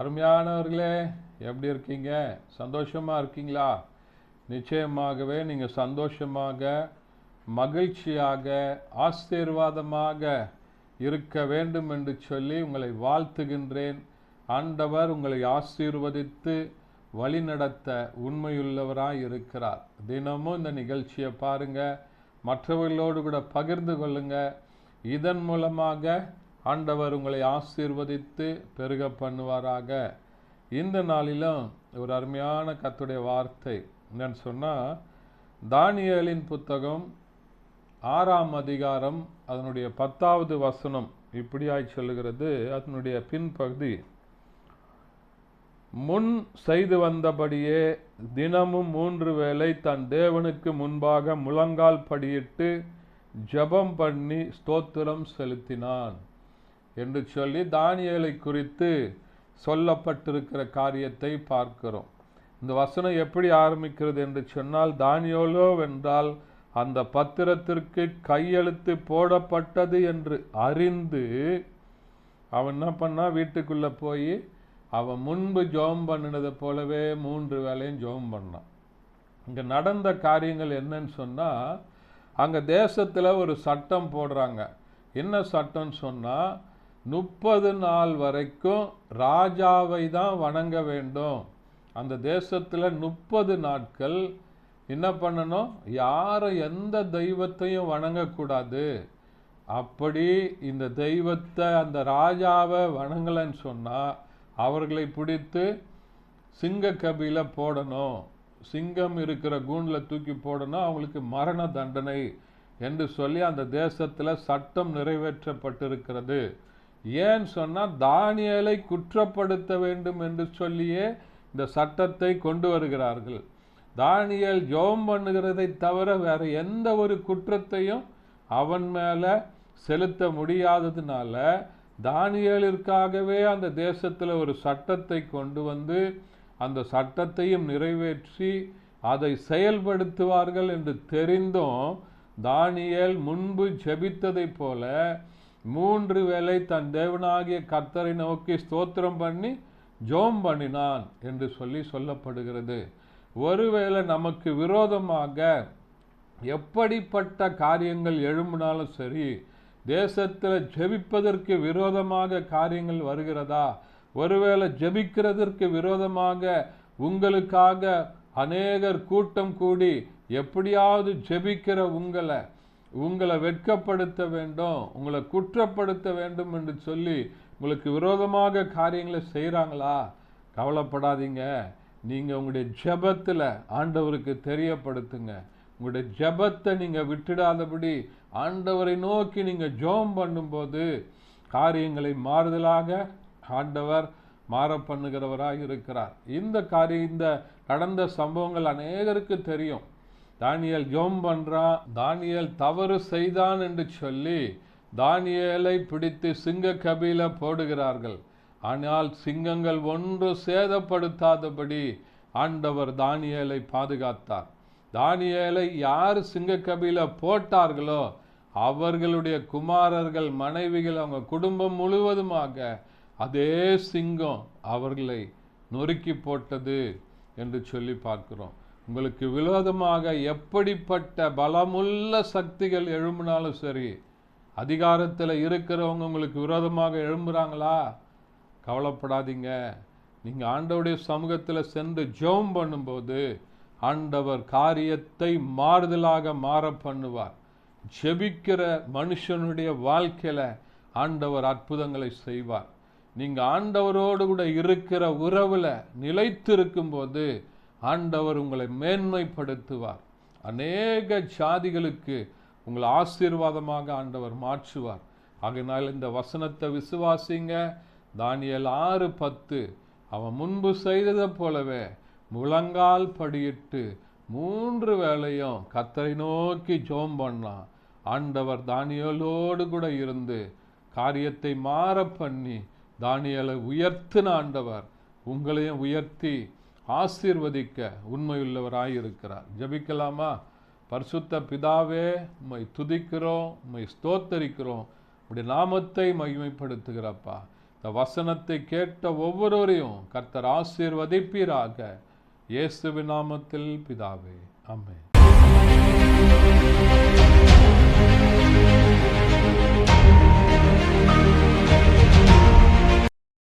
அருமையானவர்களே, எப்படி இருக்கீங்க? சந்தோஷமாக இருக்கீங்களா? நிச்சயமாகவே நீங்கள் சந்தோஷமாக, மகிழ்ச்சியாக, ஆசீர்வாதமாக இருக்க வேண்டும் என்று சொல்லி உங்களை வாழ்த்துகின்றேன். ஆண்டவர் உங்களை ஆசீர்வதித்து வழிநடத்த உண்மையுள்ளவராய் இருக்கிறார். தினமும் இந்த நிகழ்ச்சியை பாருங்க, மற்றவர்களோடு கூட பகிர்ந்து கொள்ளுங்க. இதன் மூலமாக ஆண்டவர் உங்களை ஆசீர்வதித்து பெருக பண்ணுவாராக. இந்த நாளிலும் ஒரு அருமையான கர்த்தருடைய வார்த்தை என்னன்னு சொன்னால், தானியேலின் புத்தகம் 6ஆம் அதிகாரம் அதனுடைய 10வது வசனம் இப்படியாய் சொல்லுகிறது. அதனுடைய பின்பகுதி, முன் செய்து வந்தபடியே தினமும் 3 வேளை தன் தேவனுக்கு முன்பாக முழங்கால் படியிட்டு ஜெபம் பண்ணி ஸ்தோத்திரம் செலுத்தினான் என்று சொல்லி தானியேலை குறித்து சொல்லப்பட்டிருக்கிற காரியத்தை பார்க்கிறோம். இந்த வசனம் எப்படி ஆரம்பிக்கிறது என்று சொன்னால், தானியேலோ வென்றால் அந்த பத்திரத்திற்கு கையெழுத்து போடப்பட்டது என்று அறிந்து அவன் என்ன பண்ணா, வீட்டுக்குள்ளே போய் அவன் முன்பு ஜெபம் பண்ணினதை போலவே 3 வேளையும் ஜெபம் பண்ணான். இங்கே நடந்த காரியங்கள் என்னன்னு சொன்னால், அங்கே தேசத்தில் ஒரு சட்டம் போடுறாங்க. என்ன சட்டம்னு சொன்னால், 30 நாள் வரைக்கும் ராஜாவை தான் வணங்க வேண்டும். அந்த தேசத்தில் 30 நாட்கள் என்ன பண்ணணும், யாரும் எந்த தெய்வத்தையும் வணங்கக்கூடாது. அப்படி இந்த தெய்வத்தை, அந்த ராஜாவை வணங்கலைன்னு சொன்னால் அவர்களை பிடித்து சிங்க கபில போடணும், சிங்கம் இருக்கிற கூண்டில் தூக்கி போடணும், அவங்களுக்கு மரண தண்டனை என்று சொல்லி அந்த தேசத்தில் சட்டம் நிறைவேற்றப்பட்டிருக்கிறது. ஏன்னு சொன்னால், தானியேலை குற்றப்படுத்த வேண்டும் என்று சொல்லியே இந்த சட்டத்தை கொண்டு வருகிறார்கள். தானியேல் ஜெபம் பண்ணுகிறதை தவிர வேற எந்த ஒரு குற்றத்தையும் அவன் மேலே செலுத்த முடியாததுனால தானியேலிற்காகவே அந்த தேசத்தில் ஒரு சட்டத்தை கொண்டு வந்து அந்த சட்டத்தையும் நிறைவேற்றி அதை செயல்படுத்துவார்கள் என்று தெரிந்தும் தானியேல் முன்பு ஜெபித்ததை போல 3 வேளை தன் தேவனாகிய கர்த்தரை நோக்கி ஸ்தோத்திரம் பண்ணி ஜெபம் பண்ணினான் என்று சொல்லி சொல்லப்படுகிறது. ஒருவேளை நமக்கு விரோதமாக எப்படிப்பட்ட காரியங்கள் எழும்பினாலும் சரி, தேசத்தில் ஜெபிப்பதற்கு விரோதமாக காரியங்கள் வருகிறதா, ஒருவேளை ஜெபிக்கிறதற்கு விரோதமாக உங்களுக்காக அநேகர் கூட்டம் கூடி எப்படியாவது ஜெபிக்கிற உங்களை வெட்கப்படுத்த வேண்டும், உங்களை குற்றப்படுத்த வேண்டும் என்று சொல்லி உங்களுக்கு விரோதமாக காரியங்களை செய்கிறாங்களா, கவலைப்படாதீங்க. நீங்கள் உங்களுடைய ஜெபத்தில் ஆண்டவருக்கு தெரியப்படுத்துங்க. உங்களுடைய ஜெபத்தை நீங்கள் விட்டுடாதபடி ஆண்டவரை நோக்கி நீங்கள் ஜெபம் பண்ணும்போது காரியங்களை மாறுதலாக ஆண்டவர் மாற பண்ணுகிறவராக இருக்கிறார். இந்த கடந்த சம்பவங்கள் அநேகருக்கு தெரியும். தானியேல் ஜெபம் பண்ணுறான், தானியேல் தவறு செய்தான் என்று சொல்லி தானியேலை பிடித்து சிங்க கபில போடுகிறார்கள். ஆனால் சிங்கங்கள் ஒன்று சேதப்படுத்தாதபடி ஆண்டவர் தானியேலை பாதுகாத்தார். தானியேலை யார் சிங்க கபில போட்டார்களோ அவர்களுடைய குமாரர்கள், மனைவிகள், அவங்க குடும்பம் முழுவதுமாக அதே சிங்கம் அவர்களை நொறுக்கி போட்டது என்று சொல்லி பார்க்கிறோம். உங்களுக்கு விரோதமாக எப்படிப்பட்ட பலமுள்ள சக்திகள் எழும்பினாலும் சரி, அதிகாரத்தில் இருக்கிறவங்க உங்களுக்கு விரோதமாக எழும்புறாங்களா, கவலைப்படாதீங்க. நீங்கள் ஆண்டவருடைய சமூகத்தில் சென்று ஜெபம் பண்ணும்போது ஆண்டவர் காரியத்தை மாறுதலாக மாற பண்ணுவார். ஜெபிக்கிற மனுஷனுடைய வாழ்க்கையில் ஆண்டவர் அற்புதங்களை செய்வார். நீங்கள் ஆண்டவரோடு கூட இருக்கிற உறவில் நிலைத்து இருக்கும்போது ஆண்டவர் உங்களை மேன்மைப்படுத்துவார். அநேக ஜாதிகளுக்கு உங்களை ஆசீர்வாதமாக ஆண்டவர் மாற்றுவார். ஆகையினால் இந்த வசனத்தை விசுவாசிங்க. தானியேல் 6:10, அவன் முன்பு செய்ததை போலவே முழங்கால் படியிட்டு 3 வேளையும் கர்த்தரை நோக்கி ஜெபம் பண்ணான். ஆண்டவர் தானியேலோடு கூட இருந்து காரியத்தை மாற பண்ணி தானியேலை உயர்த்தின ஆண்டவர் உங்களையும் உயர்த்தி ஆசீர்வதிக்க உண்மையுள்ளவராயிருக்கிறார். ஜெபிக்கலாமா? பரிசுத்த பிதாவே, உம்மை துதிக்கிறோம், உம்மை ஸ்தோத்தரிக்கிறோம், உம்முடைய நாமத்தை மகிமைப்படுத்துகிறப்பா. இந்த வசனத்தை கேட்ட ஒவ்வொருவரையும் கர்த்தர் ஆசீர்வதிப்பீராக. இயேசுவின் நாமத்தில் பிதாவே, ஆமென்.